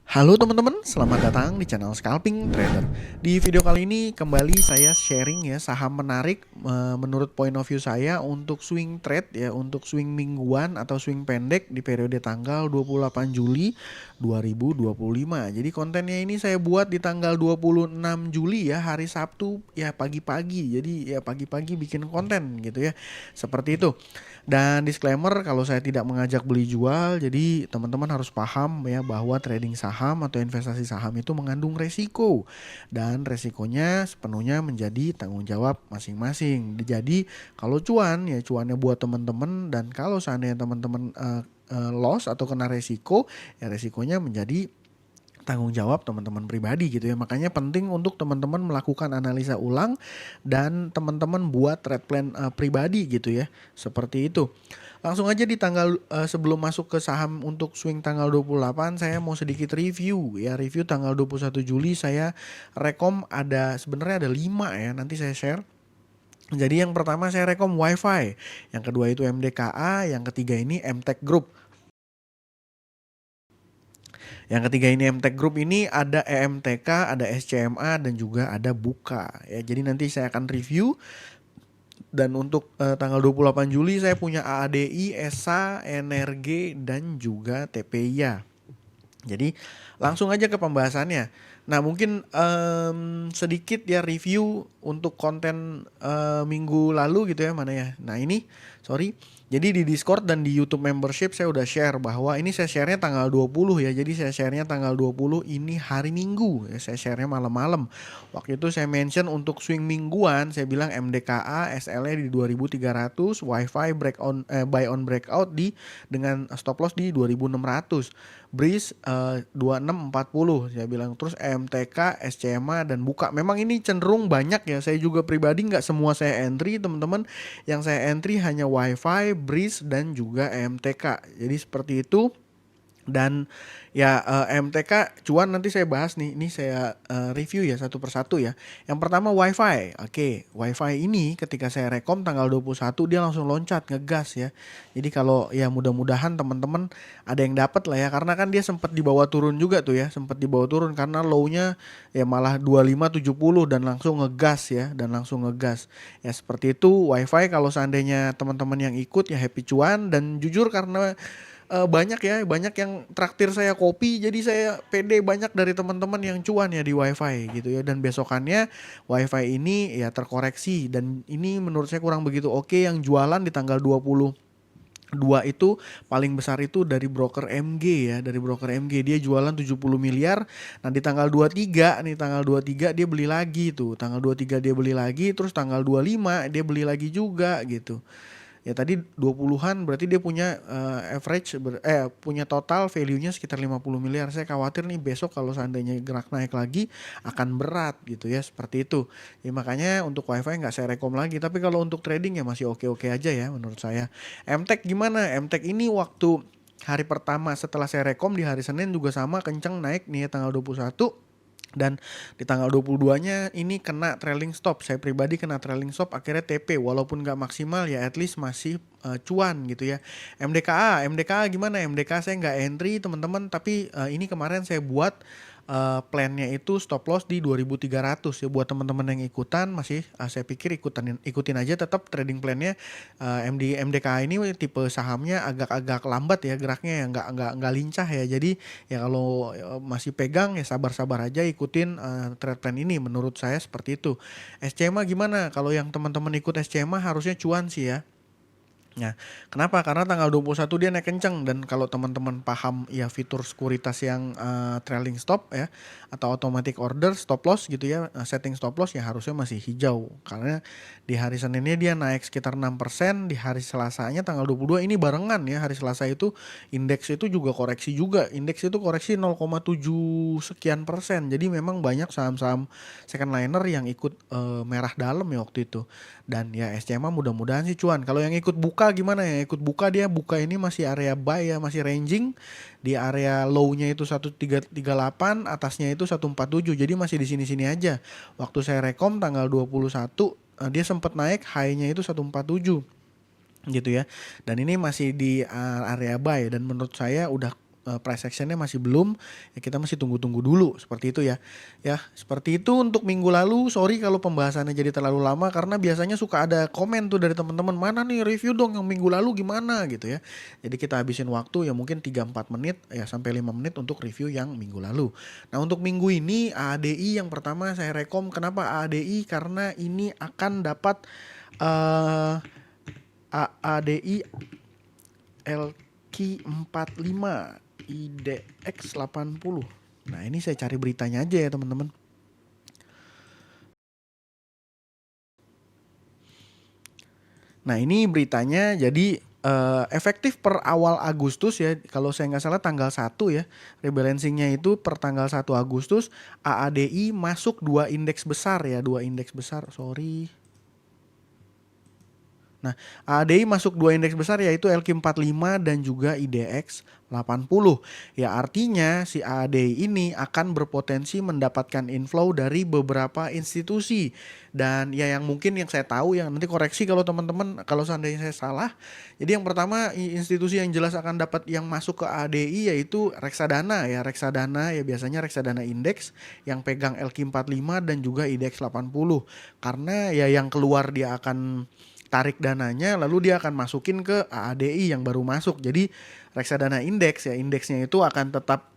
Halo teman-teman, selamat datang di channel Scalping Trader. Di video kali ini kembali saya sharing ya saham menarik menurut point of view saya untuk swing trade ya, untuk swing mingguan atau swing pendek di periode tanggal 28 Juli 2025. Jadi kontennya ini saya buat di tanggal 26 Juli ya, hari Sabtu ya pagi-pagi. Jadi ya pagi-pagi bikin konten gitu ya. Seperti itu. Dan disclaimer kalau saya tidak mengajak beli jual, jadi teman-teman harus paham ya bahwa trading saham atau investasi saham itu mengandung resiko dan resikonya sepenuhnya menjadi tanggung jawab masing-masing. Jadi kalau cuan ya cuannya buat teman-teman dan kalau seandainya teman-teman loss atau kena resiko ya resikonya menjadi tanggung jawab teman-teman pribadi gitu ya. Makanya penting untuk teman-teman melakukan analisa ulang dan teman-teman buat trade plan pribadi gitu ya. Seperti itu. Langsung aja di tanggal sebelum masuk ke saham untuk swing tanggal 28 saya mau sedikit review ya. Review tanggal 21 Juli saya rekom ada sebenarnya ada 5 ya. Nanti saya share. Jadi yang pertama saya rekom WiFi, yang kedua itu MDKA, yang ketiga ini MTech Group. Yang ketiga ini MTech Group ini ada EMTK, ada SCMA dan juga ada Buka ya. Jadi nanti saya akan review dan untuk tanggal 28 Juli saya punya AADI, ESA, Energi dan juga TPIA. Jadi langsung aja ke pembahasannya. Nah mungkin sedikit ya review untuk konten minggu lalu gitu ya mana ya. Nah ini sorry. Jadi di Discord dan di YouTube membership saya udah share bahwa ini saya share-nya tanggal 20 ya. Jadi saya share-nya tanggal 20 ini hari Minggu ya. Saya share-nya malam-malam. Waktu itu saya mention untuk swing mingguan saya bilang MDKA SL-nya di 2300, WiFi buy on breakout di dengan stop loss di 2600. Breeze 2640 saya bilang, terus EMTK, SCMA dan Buka. Memang ini cenderung banyak ya. Saya juga pribadi nggak semua saya entry teman-teman. Yang saya entry hanya WiFi, Breeze dan juga EMTK. Jadi seperti itu. Dan ya MTK cuan nanti saya bahas nih. Ini saya review ya satu persatu ya. Yang pertama WiFi. Oke, WiFi ini ketika saya rekom tanggal 21 dia langsung loncat ngegas ya. Jadi kalau ya mudah-mudahan teman-teman ada yang dapat lah ya, karena kan dia sempat dibawa turun juga tuh ya, sempat dibawa turun karena low-nya ya malah 2570 dan langsung ngegas ya, dan langsung ngegas. Ya seperti itu WiFi. Kalau seandainya teman-teman yang ikut ya happy cuan, dan jujur karena banyak ya, banyak yang traktir saya kopi, jadi saya pede banyak dari teman-teman yang cuan ya di WiFi gitu ya. Dan besokannya WiFi ini ya terkoreksi dan ini menurut saya kurang begitu oke. Yang jualan di tanggal 22 itu paling besar itu dari broker MG ya, dari broker MG dia jualan 70 miliar. Nah di tanggal 23 nih, tanggal 23 dia beli lagi tuh, tanggal 23 dia beli lagi, terus tanggal 25 dia beli lagi juga gitu. Ya tadi 20-an berarti dia punya punya total value-nya sekitar 50 miliar. Saya khawatir nih besok kalau seandainya gerak naik lagi akan berat gitu ya, seperti itu. Ya makanya untuk WiFi nggak saya rekom lagi. Tapi kalau untuk trading ya masih oke-oke aja ya menurut saya. MTech gimana? MTech ini waktu hari pertama setelah saya rekom di hari Senin juga sama kenceng naik nih ya, tanggal 21. Dan di tanggal 22-nya ini kena trailing stop. Saya pribadi kena trailing stop, akhirnya TP. Walaupun gak maksimal ya at least masih cuan gitu ya. MDKA gimana? MDKA saya nggak entry teman-teman. Tapi ini kemarin saya buat plannya itu stop loss di 2300 ya. Buat teman-teman yang ikutan masih saya pikir ikutin aja tetap trading plannya. MDKA ini tipe sahamnya agak-agak lambat ya geraknya, ya nggak lincah ya. Jadi ya kalau masih pegang ya sabar-sabar aja ikutin trade plan ini, menurut saya seperti itu. SCMA gimana? Kalau yang teman-teman ikut SCMA harusnya cuan sih ya. Nah, kenapa? Karena tanggal 21 dia naik kenceng, dan kalau teman-teman paham ya fitur sekuritas yang trailing stop ya atau automatic order stop loss gitu ya, setting stop loss ya harusnya masih hijau. Karena di hari Seninnya dia naik sekitar 6%, di hari Selasanya tanggal 22 ini barengan ya, hari Selasa itu indeks itu juga koreksi juga. Indeks itu koreksi 0,7 sekian persen. Jadi memang banyak saham-saham second liner yang ikut merah dalam ya waktu itu. Dan ya SCMA mudah-mudahan sih cuan. Kalau yang ikut Buka gimana ya? Ikut Buka, dia Buka ini masih area buy ya, masih ranging. Di area low-nya itu 1338, atasnya itu 147. Jadi masih di sini-sini aja. Waktu saya rekom tanggal 21 dia sempat naik, high-nya itu 147 gitu ya. Dan ini masih di area buy, dan menurut saya udah price actionnya masih belum, ya kita masih tunggu-tunggu dulu seperti itu ya. Ya, seperti itu untuk minggu lalu. Sorry kalau pembahasannya jadi terlalu lama karena biasanya suka ada komen tuh dari teman-teman, "Mana nih review dong yang minggu lalu gimana?" gitu ya. Jadi kita habisin waktu ya mungkin 3-4 menit ya sampai 5 menit untuk review yang minggu lalu. Nah, untuk minggu ini ADI yang pertama saya rekom. Kenapa ADI? Karena ini akan dapat eh ADI LQ45 IDX 80. Nah, ini saya cari beritanya aja ya teman-teman. Nah, ini beritanya jadi efektif per awal Agustus ya. Kalau saya nggak salah tanggal 1 ya. Rebalancingnya itu per tanggal 1 Agustus. AADI masuk 2 indeks besar ya. 2 indeks besar, sorry. Nah, ADI masuk 2 indeks besar yaitu LQ45 dan juga IDX 80. Ya artinya si ADI ini akan berpotensi mendapatkan inflow dari beberapa institusi. Dan ya yang mungkin yang saya tahu, yang nanti koreksi kalau teman-teman kalau seandainya saya salah. Jadi yang pertama institusi yang jelas akan dapat yang masuk ke ADI yaitu Reksadana ya. Reksadana ya biasanya Reksadana Indeks yang pegang LQ45 dan juga IDX 80. Karena ya yang keluar dia akan tarik dananya lalu dia akan masukin ke AADI yang baru masuk. Jadi reksadana indeks ya, indeksnya itu akan tetap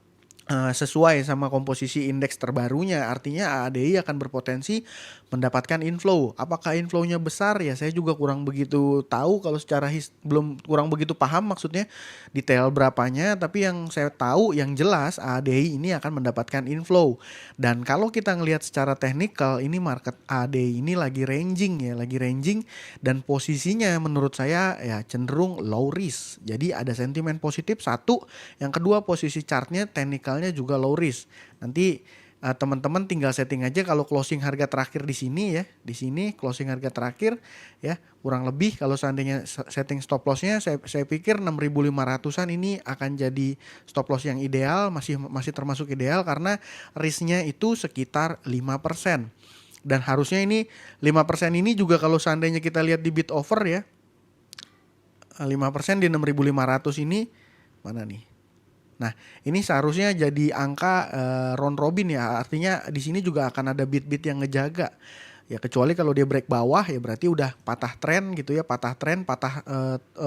sesuai sama komposisi indeks terbarunya. Artinya AADI akan berpotensi mendapatkan inflow. Apakah inflownya besar ya saya juga kurang begitu tahu, kalau secara belum kurang begitu paham maksudnya detail berapanya, tapi yang saya tahu yang jelas AADI ini akan mendapatkan inflow. Dan kalau kita ngelihat secara teknikal ini market AADI ini lagi ranging ya, lagi ranging dan posisinya menurut saya ya cenderung low risk. Jadi ada sentimen positif satu, yang kedua posisi chartnya teknikal juga low risk. Nanti teman-teman tinggal setting aja kalau closing harga terakhir di sini ya. Di sini closing harga terakhir ya, kurang lebih kalau seandainya setting stop lossnya saya pikir 6.500-an ini akan jadi stop loss yang ideal, masih termasuk ideal karena risknya itu sekitar 5%. Dan harusnya ini 5% ini juga kalau seandainya kita lihat di bid offer ya, 5% di 6.500 ini mana nih? Nah, ini seharusnya jadi angka round robin ya. Artinya di sini juga akan ada bit-bit yang ngejaga. Ya kecuali kalau dia break bawah ya berarti udah patah tren gitu ya, patah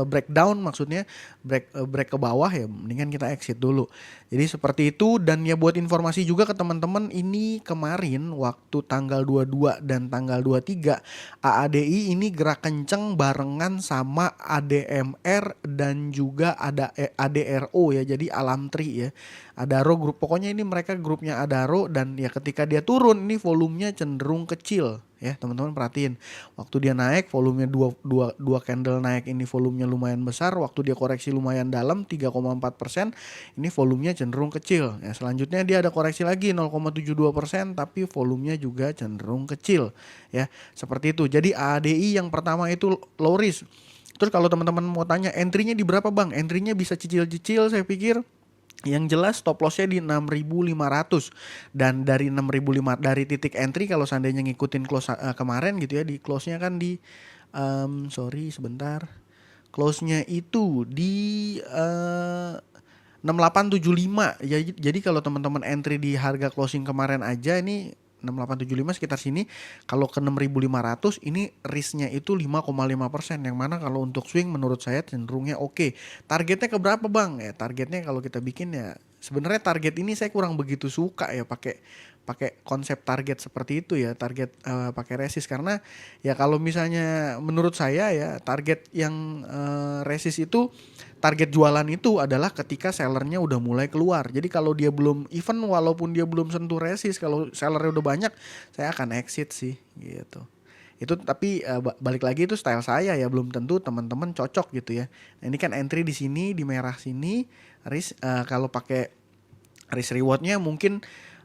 breakdown maksudnya, break ke bawah ya mendingan kita exit dulu. Jadi seperti itu. Dan ya buat informasi juga ke teman-teman, ini kemarin waktu tanggal 22 dan tanggal 23 AADI ini gerak kenceng barengan sama ADMR dan juga ada ADRO ya, jadi Alamtri ya. Adaro grup, pokoknya ini mereka grupnya Adaro. Dan ya ketika dia turun ini volumenya cenderung kecil ya teman-teman, perhatiin waktu dia naik volumenya dua candle naik ini volumenya lumayan besar, waktu dia koreksi lumayan dalam 3,4% ini volumenya cenderung kecil ya. Selanjutnya dia ada koreksi lagi 0,72% tapi volumenya juga cenderung kecil ya, seperti itu. Jadi ADI yang pertama itu low risk. Terus kalau teman-teman mau tanya entry-nya di berapa bang, entry-nya bisa cicil-cicil, saya pikir yang jelas stop lossnya di 6.500. Dan dari 6.500 dari titik entry kalau seandainya ngikutin close kemarin gitu ya, di close-nya kan di sorry sebentar, close-nya itu di 6875 ya. Jadi kalau teman-teman entry di harga closing kemarin aja ini 6875 sekitar sini, kalau ke 6.500 ini risknya itu 5,5%, yang mana kalau untuk swing menurut saya cenderungnya oke. Targetnya ke berapa bang? Ya targetnya kalau kita bikin ya sebenarnya target ini saya kurang begitu suka ya pakai konsep target seperti itu ya, target pakai resist. Karena ya kalau misalnya menurut saya ya target yang resist itu, target jualan itu adalah ketika sellernya udah mulai keluar. Jadi kalau dia belum even walaupun dia belum sentuh resist, kalau sellernya udah banyak saya akan exit sih gitu. Itu tapi balik lagi itu style saya ya, belum tentu teman-teman cocok gitu ya. Nah, ini kan entry di sini di merah sini risk, kalau pakai risk rewardnya mungkin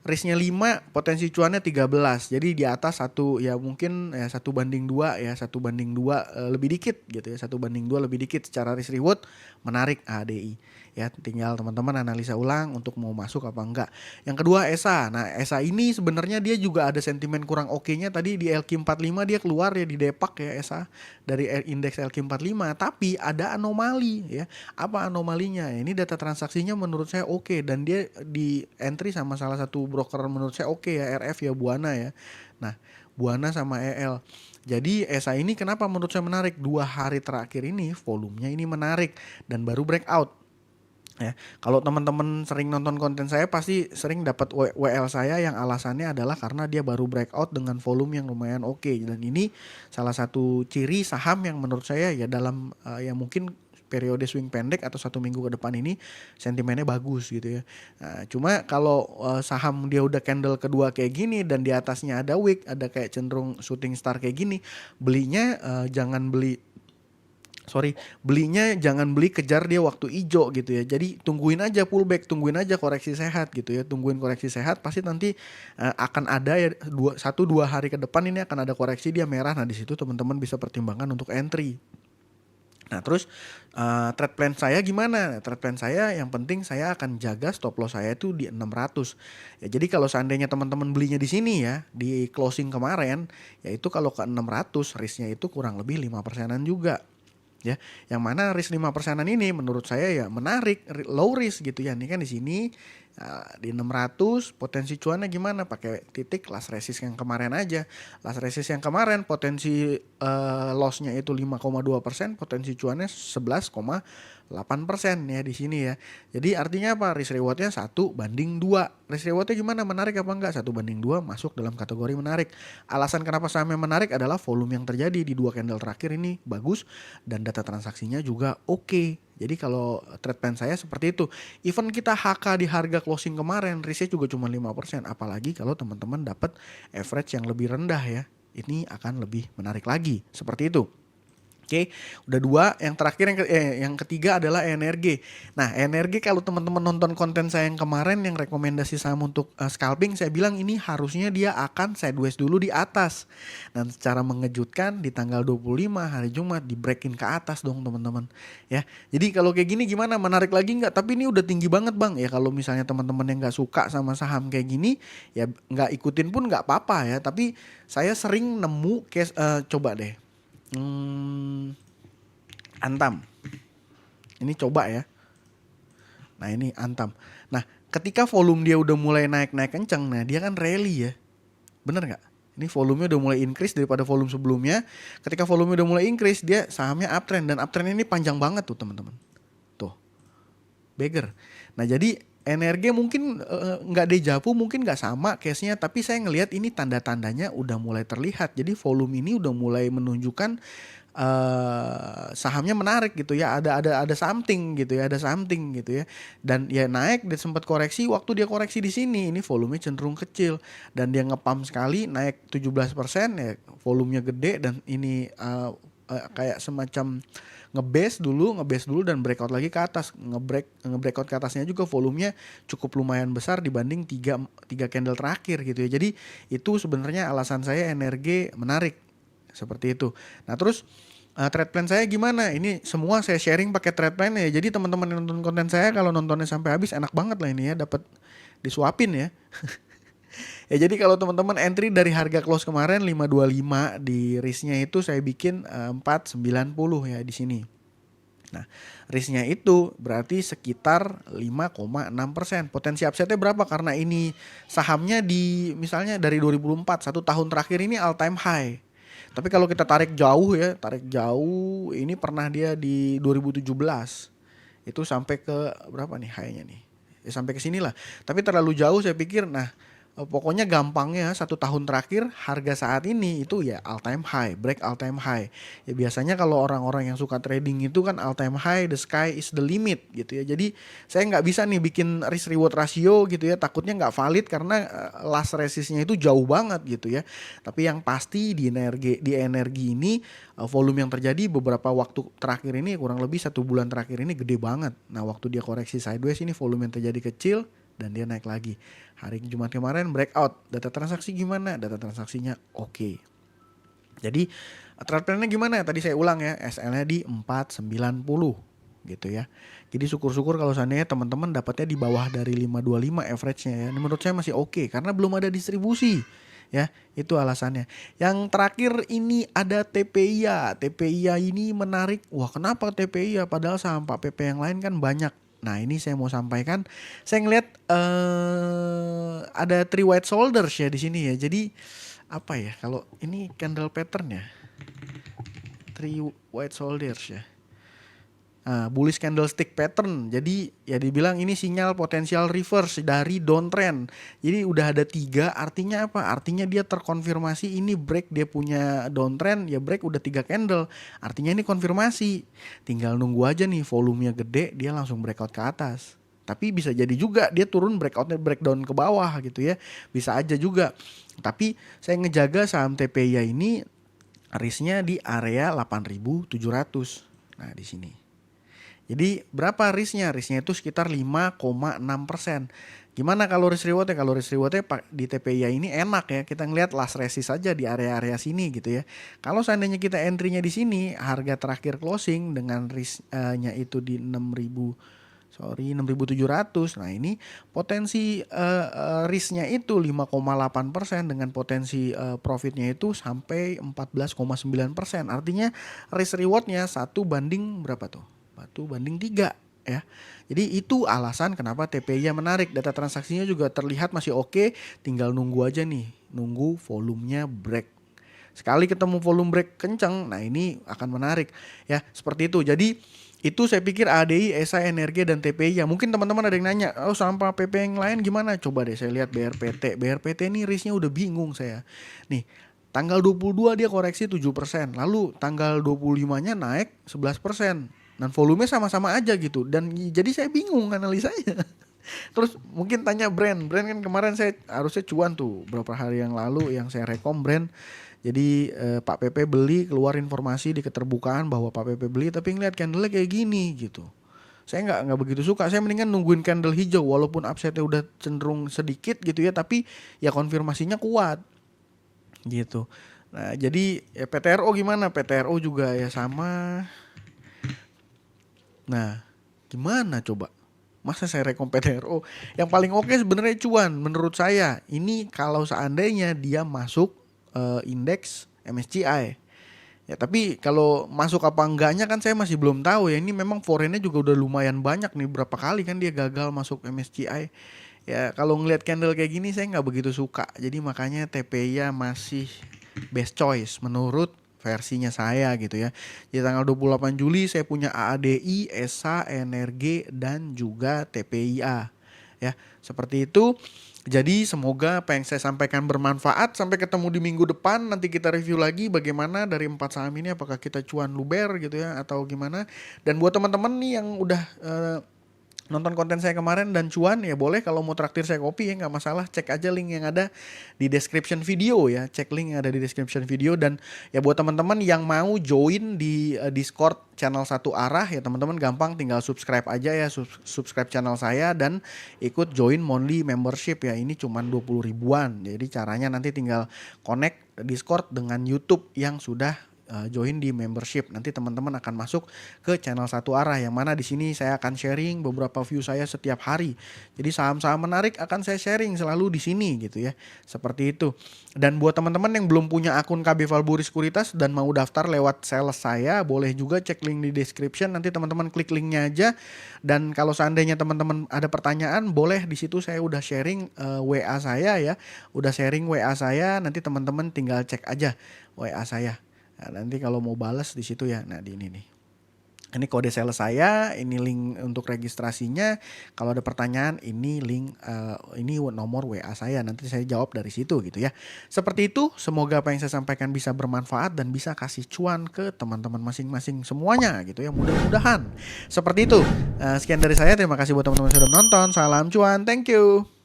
risknya 5, potensi cuannya 13. Jadi di atas satu ya mungkin ya 1/2 ya, 1/2 lebih dikit gitu ya, 1/2 lebih dikit secara risk reward menarik ADI. Ya, tinggal teman-teman analisa ulang untuk mau masuk apa enggak. Yang kedua ESA. Nah, ESA ini sebenarnya dia juga ada sentimen kurang oke-nya tadi di LQ45 dia keluar ya di depak ya ESA dari indeks LQ45, tapi ada anomali ya. Apa anomalinya? Ini data transaksinya menurut saya oke dan dia di entry sama salah satu broker menurut saya oke ya, RF ya, Buana ya. Nah, Buana sama EL. Jadi ESA ini kenapa menurut saya menarik? 2 hari terakhir ini volumenya ini menarik dan baru breakout. Ya, kalau teman-teman sering nonton konten saya pasti sering dapat WL saya yang alasannya adalah karena dia baru breakout dengan volume yang lumayan oke. Dan ini salah satu ciri saham yang menurut saya ya dalam ya mungkin periode swing pendek atau 1 minggu ke depan ini sentimennya bagus gitu ya. Nah, cuma kalau saham dia udah candle kedua kayak gini dan di atasnya ada wick, ada kayak cenderung shooting star kayak gini, belinya belinya jangan beli kejar dia waktu hijau gitu ya. Jadi tungguin aja pullback, tungguin aja koreksi sehat gitu ya. Tungguin koreksi sehat pasti nanti akan ada ya 1-2 hari ke depan ini akan ada koreksi dia merah. Nah, di situ teman-teman bisa pertimbangkan untuk entry. Nah, terus trade plan saya gimana? Trade plan saya yang penting saya akan jaga stop loss saya itu di 600. Ya, jadi kalau seandainya teman-teman belinya di sini ya, di closing kemarin, yaitu kalau ke 600 risknya itu kurang lebih 5%-an juga. Ya, yang mana risk 5%-an ini menurut saya ya menarik, low risk gitu ya. Ini kan di sini di 600 potensi cuannya gimana? Pakai titik last resist yang kemarin aja. Last resist yang kemarin potensi lossnya itu 5,2%, potensi cuannya 11,8% ya di sini ya. Jadi artinya apa? Risk rewardnya 1:2. Risk rewardnya gimana? Menarik apa enggak? 1:2 masuk dalam kategori menarik. Alasan kenapa sahamnya menarik adalah volume yang terjadi di 2 candle terakhir ini bagus dan data transaksinya juga oke. Jadi kalau trade plan saya seperti itu. Even kita HK di harga closing kemarin, risknya juga cuma 5%. Apalagi kalau teman-teman dapat average yang lebih rendah ya. Ini akan lebih menarik lagi. Seperti itu. Oke, udah 2. Yang terakhir yang ketiga adalah energi. Nah, energi kalau teman-teman nonton konten saya yang kemarin yang rekomendasi saham untuk scalping, saya bilang ini harusnya dia akan sideways dulu di atas. Dan secara mengejutkan di tanggal 25 hari Jumat di breakin ke atas dong teman-teman. Ya, jadi kalau kayak gini gimana? Menarik lagi nggak? Tapi ini udah tinggi banget bang. Ya kalau misalnya teman-teman yang nggak suka sama saham kayak gini, ya nggak ikutin pun nggak apa-apa ya. Tapi saya sering nemu case, coba deh. Antam. Ini coba ya. Nah, ini Antam. Nah, ketika volume dia udah mulai naik-naik kencang, nah dia kan rally ya. Bener nggak? Ini volumenya udah mulai increase daripada volume sebelumnya. Ketika volume udah mulai increase, dia sahamnya uptrend. Dan uptrend ini panjang banget tuh teman-teman. Tuh. Beggar. Nah, jadi energi mungkin nggak dejavu, mungkin nggak sama case-nya, tapi saya ngelihat ini tanda-tandanya udah mulai terlihat. Jadi volume ini udah mulai menunjukkan sahamnya menarik gitu ya, ada something gitu ya, dan ya naik dan sempat koreksi. Waktu dia koreksi di sini, ini volumenya cenderung kecil dan dia ngepump sekali naik 17% ya, volumenya gede dan ini kayak semacam ngebase dulu dan breakout lagi ke atas. Ngebreakout ke atasnya juga volumenya cukup lumayan besar dibanding 3 candle terakhir gitu ya. Jadi itu sebenarnya alasan saya energi menarik seperti itu. Nah, terus trade plan saya gimana? Ini semua saya sharing pakai trade plan ya. Jadi teman-teman yang nonton konten saya kalau nontonnya sampai habis enak banget lah ini ya, dapat disuapin ya. Ya, jadi kalau teman-teman entry dari harga close kemarin 525, di risknya itu saya bikin 490 ya di sini. Nah, risknya itu berarti sekitar 5,6%. Potensi upside-nya berapa? Karena ini sahamnya di misalnya dari 2004, 1 tahun terakhir ini all time high. Tapi kalau kita tarik jauh, ini pernah dia di 2017. Itu sampai ke berapa nih high-nya nih? Ya sampai ke sinilah. Tapi terlalu jauh saya pikir. Nah, pokoknya gampangnya 1 tahun terakhir harga saat ini itu ya all time high, break all time high. Ya biasanya kalau orang-orang yang suka trading itu kan all time high, the sky is the limit gitu ya. Jadi saya nggak bisa nih bikin risk reward ratio gitu ya, takutnya nggak valid karena last resistnya itu jauh banget gitu ya. Tapi yang pasti di energi ini volume yang terjadi beberapa waktu terakhir ini, kurang lebih 1 bulan terakhir ini gede banget. Nah, waktu dia koreksi sideways ini volume yang terjadi kecil dan dia naik lagi. Hari Jumat kemarin breakout. Data transaksi gimana? Data transaksinya oke. Jadi trade plan-nya gimana? Tadi saya ulang ya, SL-nya di 490 gitu ya. Jadi syukur-syukur kalau seandainya teman-teman dapatnya di bawah dari 525 average-nya ya. Ini menurut saya masih oke karena belum ada distribusi. Ya, itu alasannya. Yang terakhir ini ada TPIA. TPIA ini menarik. Wah, kenapa TPIA padahal saham Pak PP yang lain kan banyak. Nah, ini saya mau sampaikan. Saya ngeliat ada three white shoulders ya di sini ya. Jadi apa ya? Kalau ini candle pattern ya. Three white shoulders ya. Bullish candlestick pattern. Jadi ya dibilang ini sinyal potensial reverse dari downtrend. Jadi udah ada 3, artinya apa? Artinya dia terkonfirmasi ini break, dia punya downtrend, ya break udah 3 candle. Artinya ini konfirmasi. Tinggal nunggu aja nih volumenya gede, dia langsung breakout ke atas. Tapi bisa jadi juga dia turun breakdown ke bawah gitu ya. Bisa aja juga. Tapi saya ngejaga saham TPIA ini risknya di area 8.700. Nah, di sini. Jadi berapa risknya? Risknya itu sekitar 5,6%. Gimana kalau risk rewardnya? Kalau risk rewardnya di TPIA ini enak ya. Kita ngelihat last resist saja di area-area sini gitu ya. Kalau seandainya kita entry-nya di sini, harga terakhir closing dengan risknya itu di 6.700. Nah, ini potensi risknya itu 5,8% dengan potensi profitnya itu sampai 14,9%. Artinya risk rewardnya 1 banding berapa tuh? 1 banding 3 ya. Jadi itu alasan kenapa TPIA menarik. Data transaksinya juga terlihat masih oke, tinggal nunggu aja nih, nunggu volumenya break. Sekali ketemu volume break kencang, nah ini akan menarik ya, seperti itu. Jadi itu saya pikir ADI, ESA, Energi dan TPIA. Mungkin teman-teman ada yang nanya, oh sampah PP yang lain gimana? Coba deh saya lihat BRPT. BRPT ini risknya udah bingung saya. Nih, tanggal 22 dia koreksi 7%, lalu tanggal 25-nya naik 11%. Dan volume sama-sama aja gitu. Dan jadi saya bingung analisanya. Terus mungkin tanya brand kan kemarin saya harusnya cuan tuh berapa hari yang lalu yang saya rekom brand. Jadi Pak PP beli, keluar informasi di keterbukaan bahwa Pak PP beli, tapi ngeliat candle-nya kayak gini gitu. Saya nggak begitu suka. Saya mendingan nungguin candle hijau walaupun upside-nya udah cenderung sedikit gitu ya, tapi ya konfirmasinya kuat gitu. Nah, jadi ya PTRO gimana? PTRO juga ya sama. Nah, gimana coba? Masa saya rekom PTRO? Yang paling oke sebenarnya cuan menurut saya. Ini kalau seandainya dia masuk indeks MSCI. Ya, tapi kalau masuk apa enggaknya kan saya masih belum tahu ya. Ini memang foreignnya juga udah lumayan banyak nih, berapa kali kan dia gagal masuk MSCI. Ya, kalau ngelihat candle kayak gini saya nggak begitu suka. Jadi makanya TPIA masih best choice menurut versinya saya gitu ya. Di tanggal 28 Juli saya punya AADI, ESA, Energi dan juga TPIA. Ya, seperti itu. Jadi semoga apa yang saya sampaikan bermanfaat. Sampai ketemu di minggu depan. Nanti kita review lagi bagaimana dari 4 saham ini, apakah kita cuan luber gitu ya atau gimana. Dan buat teman-teman nih yang udah nonton konten saya kemarin dan cuan, ya boleh kalau mau traktir saya kopi ya nggak masalah. Cek aja link yang ada di description video ya. Cek link yang ada di description video. Dan ya buat teman-teman yang mau join di Discord channel Satu Arah ya teman-teman gampang, tinggal subscribe aja ya, subscribe channel saya dan ikut join monthly membership ya. Ini cuman 20 ribuan. Jadi caranya nanti tinggal connect Discord dengan YouTube yang sudah join di membership. Nanti teman-teman akan masuk ke channel Satu Arah yang mana di sini saya akan sharing beberapa view saya setiap hari. Jadi saham-saham menarik akan saya sharing selalu di sini gitu ya. Seperti itu. Dan buat teman-teman yang belum punya akun KB Valburi Sekuritas dan mau daftar lewat sales saya, boleh juga cek link di description. Nanti teman-teman klik linknya aja. Dan kalau seandainya teman-teman ada pertanyaan, boleh di situ saya udah sharing WA saya ya. Udah sharing WA saya, nanti teman-teman tinggal cek aja WA saya. Nah, nanti kalau mau balas di situ ya. Nah, di ini nih. Ini kode sales saya, ini link untuk registrasinya. Kalau ada pertanyaan, ini link ini nomor WA saya. Nanti saya jawab dari situ gitu ya. Seperti itu, semoga apa yang saya sampaikan bisa bermanfaat dan bisa kasih cuan ke teman-teman masing-masing semuanya gitu ya. Mudah-mudahan. Seperti itu. Sekian dari saya. Terima kasih buat teman-teman yang sudah menonton. Salam cuan. Thank you.